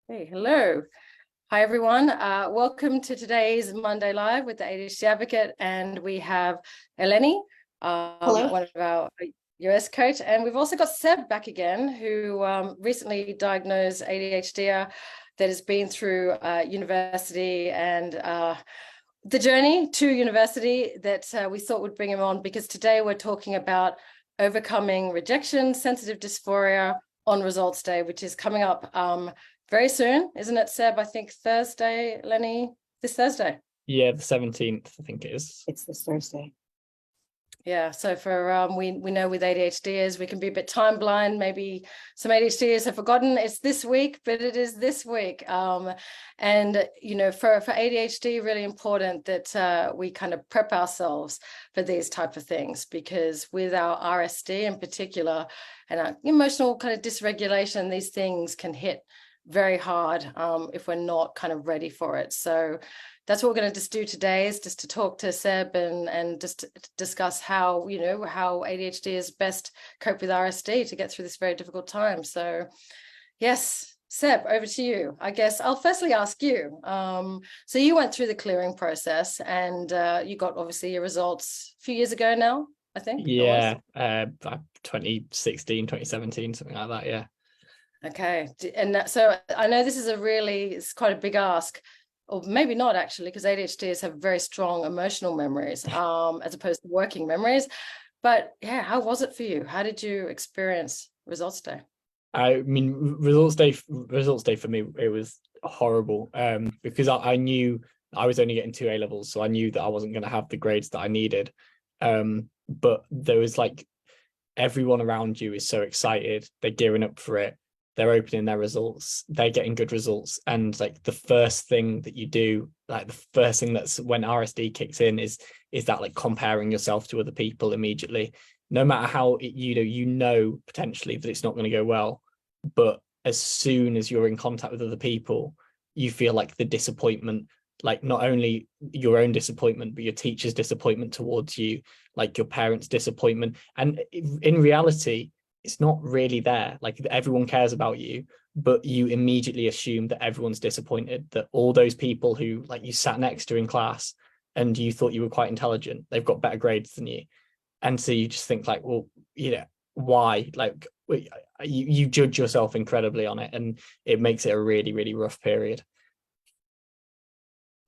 Hey, hello. Hi, everyone. Welcome to today's Monday Live with the ADHD Advocate. And we have Eleni, one of our US coach. And we've also got Seb back again, who recently diagnosed ADHD that has been through university and the journey to university that we thought would bring him on, because today we're talking about overcoming rejection sensitive dysphoria on results day, which is coming up very soon, isn't it, Seb? I think Thursday, Lenny, this Thursday. Yeah, the 17th, I think it is. It's this Thursday. Yeah, so for we know with ADHDers, we can be a bit time blind. Maybe some ADHDers have forgotten it's this week, but it is this week. And, you know, for ADHD, really important that we kind of prep ourselves for these type of things, because with our RSD in particular and our emotional kind of dysregulation, these things can hit very hard if we're not kind of ready for it. So that's what we're going to just do today, is just to talk to Seb and just to discuss how, you know, how ADHD is best cope with RSD to get through this very difficult time. So yes, Seb, over to you. I guess I'll firstly ask you. So you went through the clearing process and you got obviously your results a few years ago now, I think. Yeah, 2016, 2017, something like that, yeah. Okay, and so I know this is it's quite a big ask, or maybe not actually, because ADHDs have very strong emotional memories as opposed to working memories. But yeah, how was it for you? How did you experience results day? I mean, results day for me, it was horrible because I knew I was only getting 2 A levels, so I knew that I wasn't going to have the grades that I needed. But there was like, everyone around you is so excited, they're gearing up for it. They're opening their results, they're getting good results. And like the first thing that you do, like the first thing that's when RSD kicks in is that like comparing yourself to other people immediately, no matter how you know potentially that it's not going to go well. But as soon as you're in contact with other people, you feel like the disappointment, like not only your own disappointment, but your teacher's disappointment towards you, like your parents' disappointment. And in reality, it's not really there. Like everyone cares about you, but you immediately assume that everyone's disappointed, that all those people who like you sat next to in class and you thought you were quite intelligent, they've got better grades than you. And so you just think like, well, you know, why? Like you judge yourself incredibly on it, and it makes it a really, really rough period.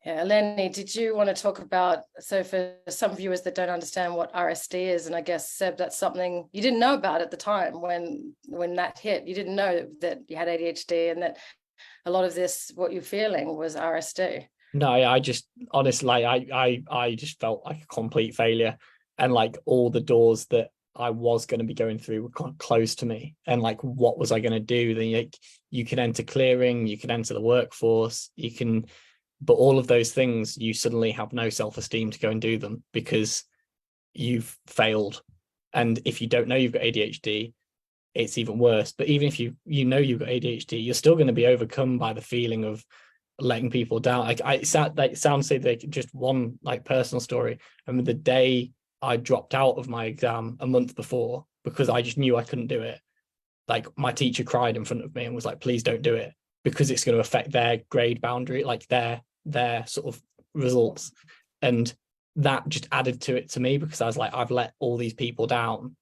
Yeah, Lenny, did you want to talk about, so for some viewers that don't understand what RSD is, and I guess, Seb, that's something you didn't know about at the time when that hit. You didn't know that you had ADHD and that a lot of this, what you're feeling, was RSD. No, I just honestly, like, I just felt like a complete failure, and like all the doors that I was going to be going through were closed to me. And like, what was I going to do? Then you can enter clearing, you can enter the workforce, you can. But all of those things, you suddenly have no self-esteem to go and do them because you've failed. And if you don't know you've got ADHD, it's even worse. But even if you know you've got ADHD, you're still going to be overcome by the feeling of letting people down. Like it sounds like just one like personal story. I mean, the day I dropped out of my exam a month before because I just knew I couldn't do it, like my teacher cried in front of me and was like, please don't do it, because it's going to affect their grade boundary, like their sort of results. And that just added to it to me, because I was like, I've let all these people down.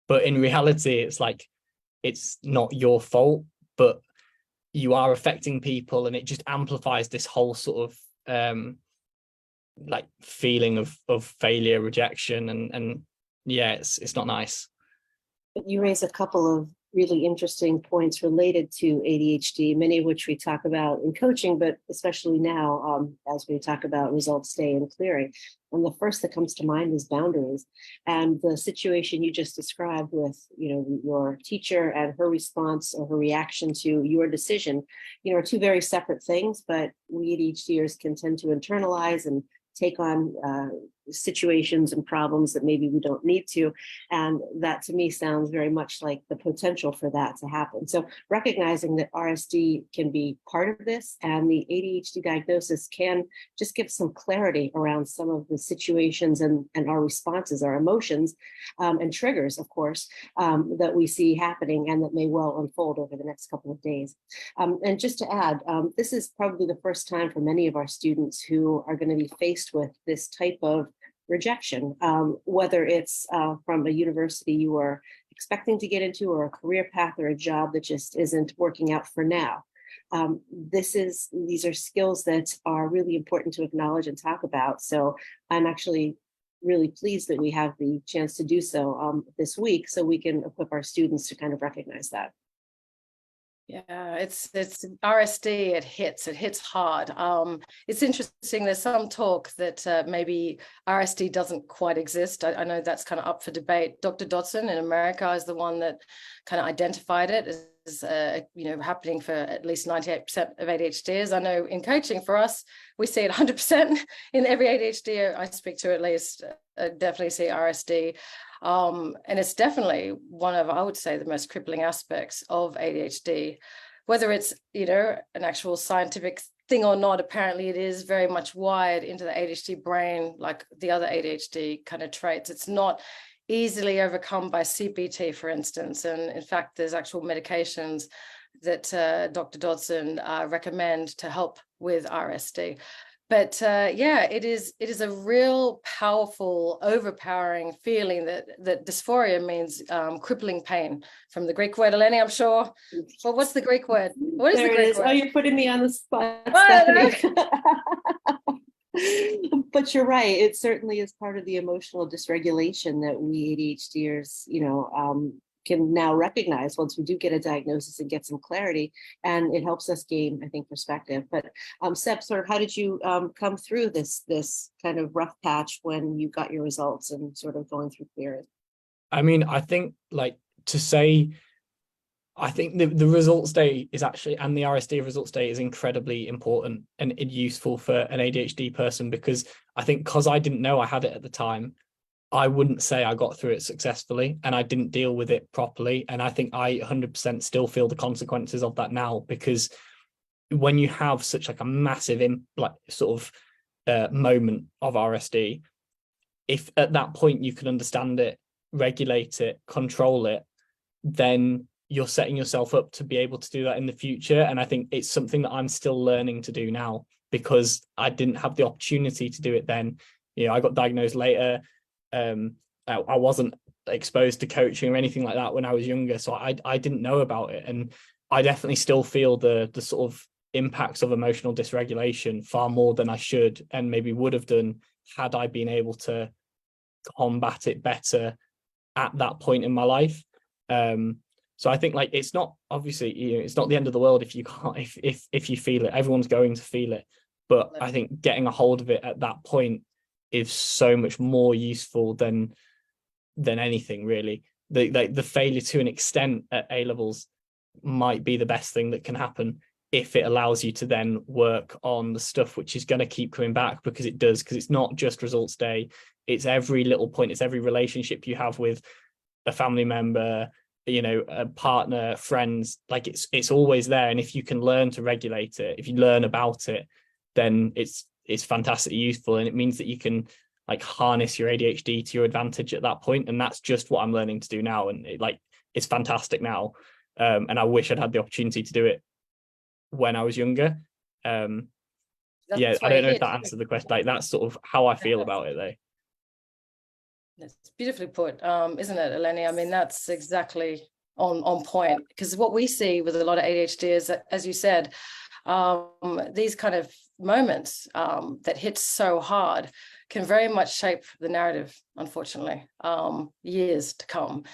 But in reality, it's like, it's not your fault, but you are affecting people, and it just amplifies this whole sort of like feeling of failure, rejection, and yeah, it's not nice. But you raise a couple of really interesting points related to ADHD, many of which we talk about in coaching, but especially now as we talk about results day and clearing. And the first that comes to mind is boundaries. And the situation you just described with, you know, your teacher and her response or her reaction to your decision, you know, are two very separate things, but we ADHDers can tend to internalize and take on situations and problems that maybe we don't need to. And that to me sounds very much like the potential for that to happen. So recognizing that RSD can be part of this, and the ADHD diagnosis can just give some clarity around some of the situations and our responses, our emotions, and triggers, of course, that we see happening and that may well unfold over the next couple of days. And just to add, this is probably the first time for many of our students who are going to be faced with this type of rejection, whether it's from a university you are expecting to get into, or a career path, or a job that just isn't working out for now. These are skills that are really important to acknowledge and talk about. So I'm actually really pleased that we have the chance to do so this week, so we can equip our students to kind of recognize that. Yeah, it's RSD. It hits hard. It's interesting. There's some talk that maybe RSD doesn't quite exist. I know that's kind of up for debate. Dr. Dodson in America is the one that kind of identified it as happening for at least 98% of ADHDers. I know in coaching for us, we see it 100% in every ADHD I speak to, at least. Definitely see RSD. And it's definitely one of, I would say, the most crippling aspects of ADHD, whether it's, an actual scientific thing or not. Apparently it is very much wired into the ADHD brain, like the other ADHD kind of traits. It's not easily overcome by CBT, for instance. And in fact, there's actual medications that Dr. Dodson recommend to help with RSD. But it is a real powerful, overpowering feeling that dysphoria means crippling pain, from the Greek word, Eleni, I'm sure. Well, what's the Greek word? What is There the Greek word? Oh, you're putting me on the spot, Well, Stephanie. But you're right. It certainly is part of the emotional dysregulation that we ADHDers, can now recognize once we do get a diagnosis and get some clarity, and it helps us gain, I think, perspective. But Seb, sort of, how did you come through this kind of rough patch when you got your results and sort of going through clearing? I mean, I think I think the results day is actually, and the RSD results day is incredibly important and useful for an ADHD person, because I think because I didn't know I had it at the time, I wouldn't say I got through it successfully, and I didn't deal with it properly. And I think I 100% still feel the consequences of that now, because when you have such like a massive moment of RSD, if at that point you can understand it, regulate it, control it, then you're setting yourself up to be able to do that in the future. And I think it's something that I'm still learning to do now, because I didn't have the opportunity to do it then. I got diagnosed later. I wasn't exposed to coaching or anything like that when I was younger, so I didn't know about it. And I definitely still feel the sort of impacts of emotional dysregulation far more than I should, and maybe would have done, had I been able to combat it better at that point in my life. So I think, like, it's not, obviously, it's not the end of the world if you can't, if you feel it. Everyone's going to feel it, but I think getting a hold of it at that point is so much more useful than anything, really. The failure to an extent at A levels might be the best thing that can happen, if it allows you to then work on the stuff which is going to keep coming back, because it does, because it's not just results day, it's every little point, it's every relationship you have with a family member, a partner, friends. Like, it's always there. And if you can learn to regulate it, if you learn about it, then it's fantastically useful, and it means that you can like harness your ADHD to your advantage at that point. And that's just what I'm learning to do now, and it's fantastic now. And I wish I'd had the opportunity to do it when I was younger. I don't know if that answered the question. Like, that's sort of how I feel about it, though. It's beautifully put, isn't it, Eleni? I mean, that's exactly on point, because what we see with a lot of ADHD is that, as you said, these kind of moments that hit so hard can very much shape the narrative, unfortunately, years to come,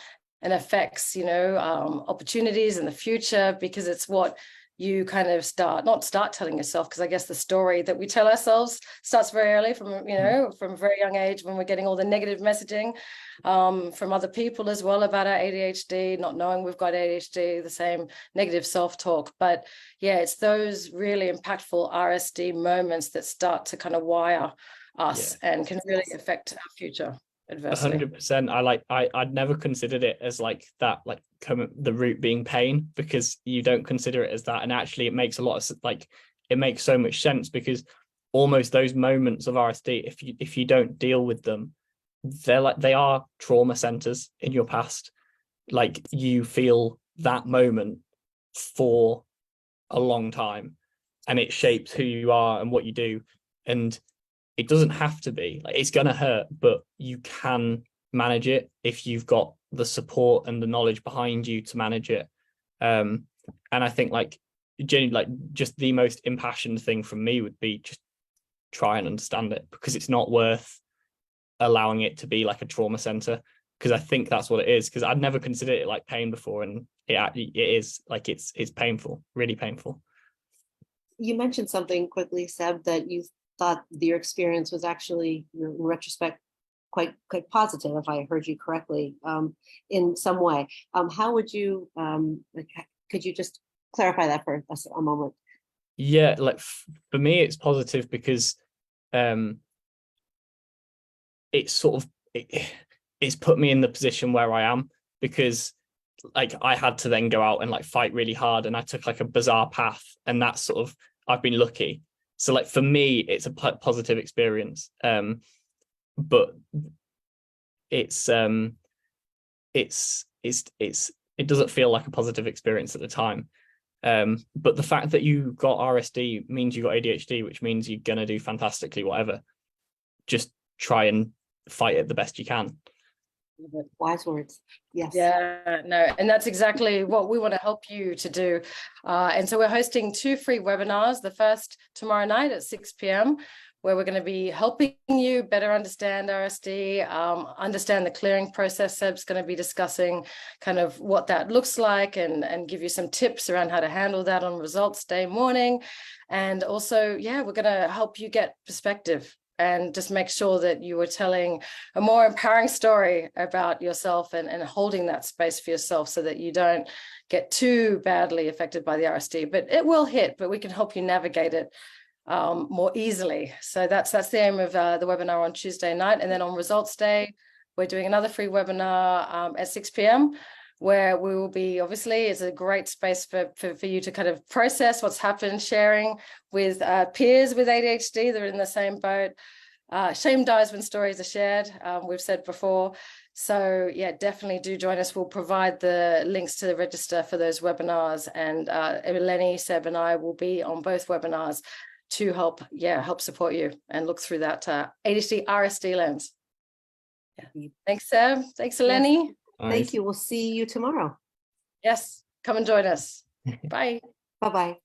and affects, opportunities in the future, because it's what you kind of not start telling yourself, because I guess the story that we tell ourselves starts very early, from a very young age, when we're getting all the negative messaging from other people as well about our ADHD, not knowing we've got ADHD, the same negative self-talk. But yeah, it's those really impactful RSD moments that start to kind of wire us and can really affect our future adversely. 100%. I'd never considered it as like that, like the root being pain, because you don't consider it as that. And actually it makes a lot of it makes so much sense, because almost those moments of RSD, if you don't deal with them, they are trauma centers in your past. Like you feel that moment for a long time, and it shapes who you are and what you do. And it doesn't have to be like, it's gonna hurt, but you can manage it if you've got the support and the knowledge behind you to manage it. And I think like genuinely, like just the most impassioned thing from me would be just try and understand it, because it's not worth allowing it to be like a trauma center, because I think that's what it is. Because I'd never considered it like pain before, and it is like it's painful, really painful. You mentioned something quickly, Seb, that you thought your experience was actually, in retrospect, quite positive, if I heard you correctly, in some way. How would you, could you just clarify that for us a moment? Yeah, like for me, it's positive because it's sort of it's put me in the position where I am, because like I had to then go out and like fight really hard, and I took like a bizarre path, and that's sort of, I've been lucky. So like for me, it's a positive experience, but it doesn't feel like a positive experience at the time. But the fact that you got RSD means you got ADHD, which means you're gonna do fantastically whatever. Just try and fight it the best you can. Wise words. Yes. Yeah, no, and that's exactly what we want to help you to do. And so we're hosting 2 free webinars. The first tomorrow night at 6 p.m, where we're going to be helping you better understand RSD, understand the clearing process. Seb's going to be discussing kind of what that looks like, and give you some tips around how to handle that on results day morning. And also, yeah, we're going to help you get perspective and just make sure that you are telling a more empowering story about yourself, and holding that space for yourself, so that you don't get too badly affected by the RSD. But it will hit, but we can help you navigate it more easily. So that's the aim of the webinar on Tuesday night. And then on results day, we're doing another free webinar at 6 p.m, where we will be, obviously, it's a great space for you to kind of process what's happened, sharing with peers with ADHD that are in the same boat. Shame dies when stories are shared, we've said before. So yeah, definitely do join us. We'll provide the links to the register for those webinars, and Eleni, Seb, and I will be on both webinars to help support you and look through that ADHD RSD lens. Yeah. Thanks, Seb. Thanks, Eleni. Yes. Thank you. We'll see you tomorrow. Yes, come and join us. Bye. Bye-bye.